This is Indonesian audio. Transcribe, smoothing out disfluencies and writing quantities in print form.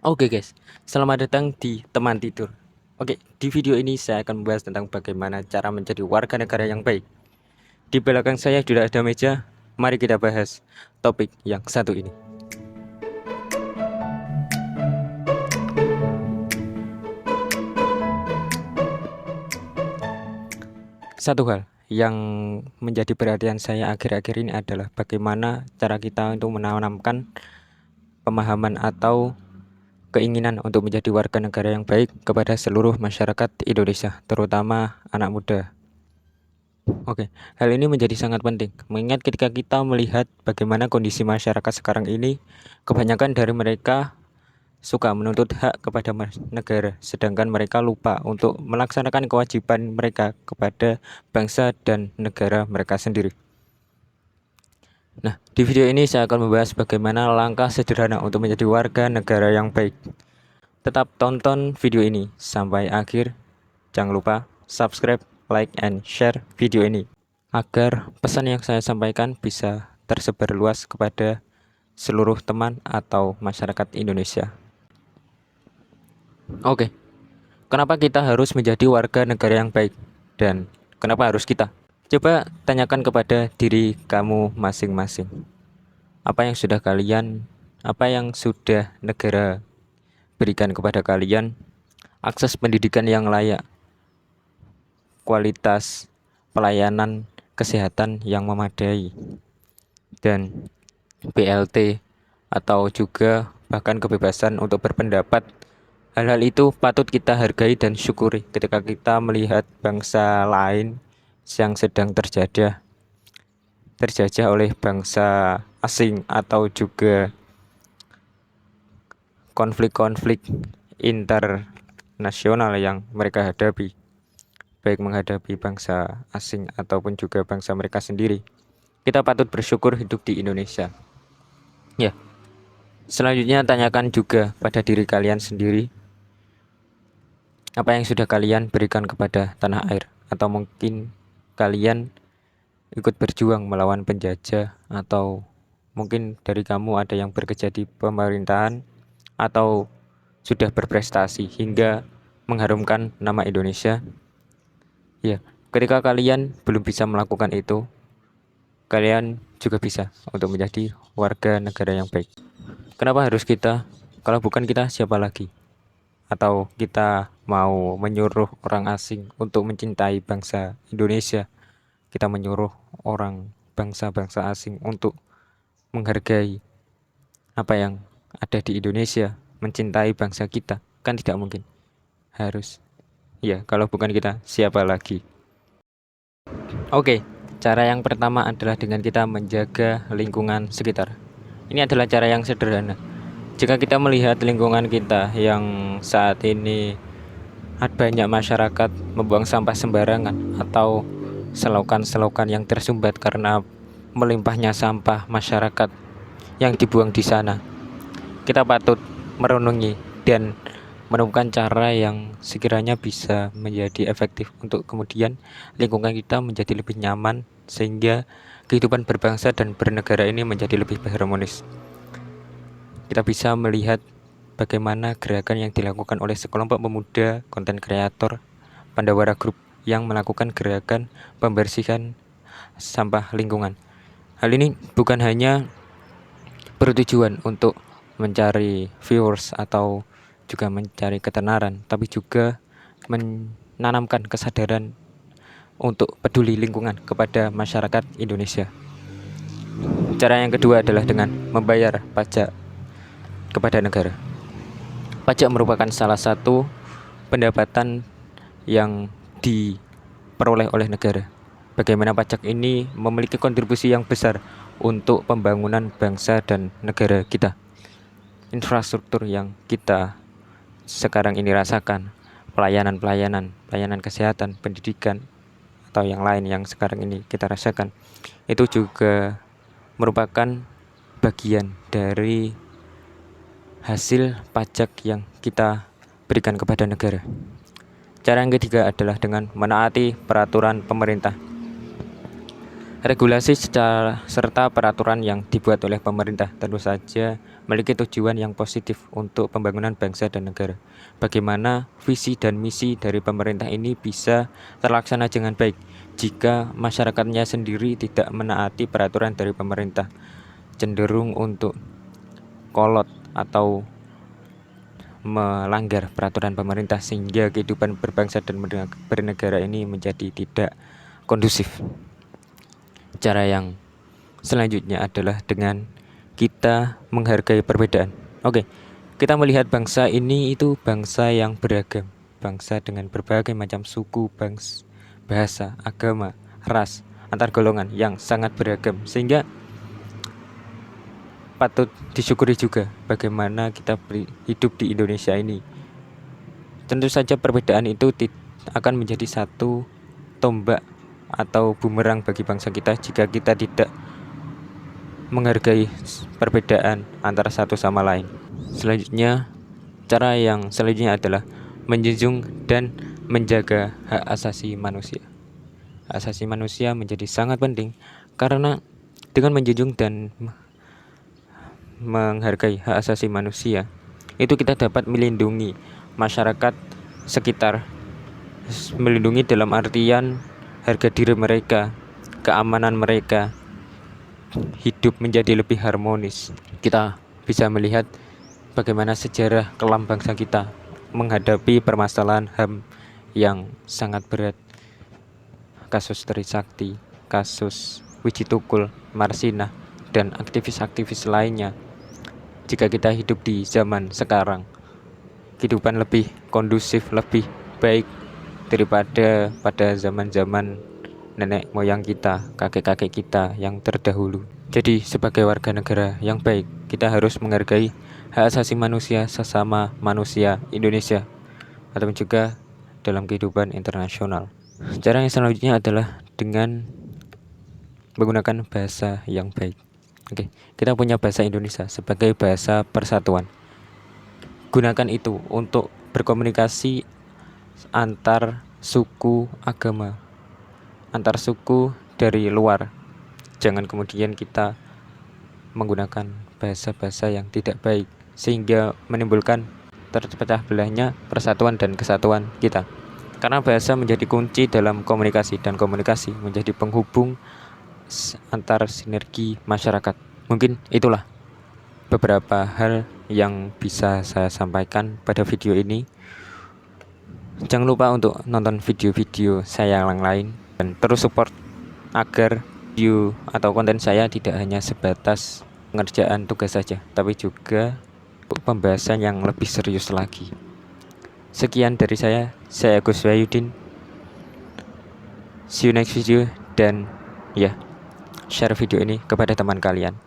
Oke guys, selamat datang di teman tidur. Oke, di video ini saya akan membahas tentang bagaimana cara menjadi warga negara yang baik. Di belakang saya sudah ada meja, mari kita bahas topik yang satu ini. Satu hal yang menjadi perhatian saya akhir-akhir ini adalah bagaimana cara kita untuk menanamkan pemahaman atau keinginan untuk menjadi warga negara yang baik kepada seluruh masyarakat Indonesia, terutama anak muda. Oke, hal ini menjadi sangat penting, mengingat ketika kita melihat bagaimana kondisi masyarakat sekarang ini, kebanyakan dari mereka suka menuntut hak kepada negara, sedangkan mereka lupa untuk melaksanakan kewajiban mereka kepada bangsa dan negara mereka sendiri. Nah, di video ini saya akan membahas bagaimana langkah sederhana untuk menjadi warga negara yang baik. Tetap tonton video ini sampai akhir. Jangan lupa subscribe, like, and share video ini agar pesan yang saya sampaikan bisa tersebar luas kepada seluruh teman atau masyarakat Indonesia. Oke, kenapa kita harus menjadi warga negara yang baik? Dan kenapa harus kita? Coba tanyakan kepada diri kamu masing-masing. Apa yang sudah negara berikan kepada kalian? Akses pendidikan yang layak, kualitas pelayanan kesehatan yang memadai, dan BLT atau juga bahkan kebebasan untuk berpendapat. Hal-hal itu patut kita hargai dan syukuri ketika kita melihat bangsa lain yang sedang terjajah oleh bangsa asing atau juga konflik-konflik internasional yang mereka hadapi, baik menghadapi bangsa asing ataupun juga bangsa mereka sendiri. Kita patut bersyukur hidup di Indonesia. Ya, selanjutnya tanyakan juga pada diri kalian sendiri, apa yang sudah kalian berikan kepada tanah air, atau mungkin kalian ikut berjuang melawan penjajah, atau mungkin dari kamu ada yang bekerja di pemerintahan atau sudah berprestasi hingga mengharumkan nama Indonesia. Ya, ketika kalian belum bisa melakukan itu, kalian juga bisa untuk menjadi warga negara yang baik. Kenapa harus kita? Kalau bukan kita, siapa lagi? Atau kita mau menyuruh orang asing untuk mencintai bangsa Indonesia? Kita menyuruh orang bangsa-bangsa asing untuk menghargai apa yang ada di Indonesia, mencintai bangsa kita? Kan tidak mungkin. Harus. Ya, kalau bukan kita, siapa lagi? Oke, cara yang pertama adalah dengan kita menjaga lingkungan sekitar. Ini adalah cara yang sederhana. Jika kita melihat lingkungan kita yang saat ini banyak masyarakat membuang sampah sembarangan atau selokan-selokan yang tersumbat karena melimpahnya sampah masyarakat yang dibuang di sana, kita patut merenungi dan menemukan cara yang sekiranya bisa menjadi efektif untuk kemudian lingkungan kita menjadi lebih nyaman sehingga kehidupan berbangsa dan bernegara ini menjadi lebih harmonis. Kita bisa melihat bagaimana gerakan yang dilakukan oleh sekelompok pemuda konten kreator Pandawara Group yang melakukan gerakan pembersihan sampah lingkungan. Hal ini bukan hanya bertujuan untuk mencari viewers atau juga mencari ketenaran, tapi juga menanamkan kesadaran untuk peduli lingkungan kepada masyarakat Indonesia. Cara yang kedua adalah dengan membayar pajak kepada negara. Pajak merupakan salah satu pendapatan yang diperoleh oleh negara. Bagaimana pajak ini memiliki kontribusi yang besar untuk pembangunan bangsa dan negara kita. Infrastruktur yang kita sekarang ini rasakan, pelayanan kesehatan, pendidikan, atau yang lain yang sekarang ini kita rasakan, itu juga merupakan bagian dari hasil pajak yang kita berikan kepada negara. Cara yang ketiga adalah dengan menaati peraturan pemerintah. Regulasi serta peraturan yang dibuat oleh pemerintah tentu saja memiliki tujuan yang positif untuk pembangunan bangsa dan negara. Bagaimana visi dan misi dari pemerintah ini bisa terlaksana dengan baik jika masyarakatnya sendiri tidak menaati peraturan dari pemerintah, cenderung untuk kolot atau melanggar peraturan pemerintah sehingga kehidupan berbangsa dan bernegara ini menjadi tidak kondusif. Cara yang selanjutnya adalah dengan kita menghargai perbedaan. Oke, kita melihat bangsa ini itu bangsa yang beragam, bangsa dengan berbagai macam suku, bahasa, agama, ras, antar golongan yang sangat beragam, sehingga patut disyukuri juga bagaimana kita hidup di Indonesia ini. Tentu saja perbedaan itu akan menjadi satu tombak atau bumerang bagi bangsa kita jika kita tidak menghargai perbedaan antara satu sama lain. Selanjutnya, cara yang selanjutnya adalah menjunjung dan menjaga hak asasi manusia. Hak asasi manusia menjadi sangat penting karena dengan menjunjung dan menghargai hak asasi manusia, itu kita dapat melindungi masyarakat sekitar, melindungi dalam artian harga diri mereka, keamanan mereka, hidup menjadi lebih harmonis. Kita bisa melihat bagaimana sejarah kelam bangsa kita menghadapi permasalahan HAM yang sangat berat. Kasus Trisakti, kasus Wiji Tukul, Marsinah, dan aktivis-aktivis lainnya. Jika kita hidup di zaman sekarang, kehidupan lebih kondusif, lebih baik daripada pada zaman-zaman nenek moyang kita, kakek-kakek kita yang terdahulu. Jadi sebagai warga negara yang baik, kita harus menghargai hak asasi manusia sesama manusia Indonesia atau juga dalam kehidupan internasional. Cara yang selanjutnya adalah dengan menggunakan bahasa yang baik. Oke, kita punya bahasa Indonesia sebagai bahasa persatuan. Gunakan itu untuk berkomunikasi antar suku, agama, antar suku dari luar. Jangan kemudian kita menggunakan bahasa-bahasa yang tidak baik sehingga menimbulkan terpecah belahnya persatuan dan kesatuan kita. Karena bahasa menjadi kunci dalam komunikasi dan komunikasi menjadi penghubung antar sinergi masyarakat. Mungkin itulah beberapa hal yang bisa saya sampaikan pada video ini. Jangan lupa untuk nonton video-video saya yang lain dan terus support agar video atau konten saya tidak hanya sebatas pengerjaan tugas saja, tapi juga pembahasan yang lebih serius lagi. Sekian dari saya Agus Wahyudin. See you next video dan share video ini kepada teman kalian.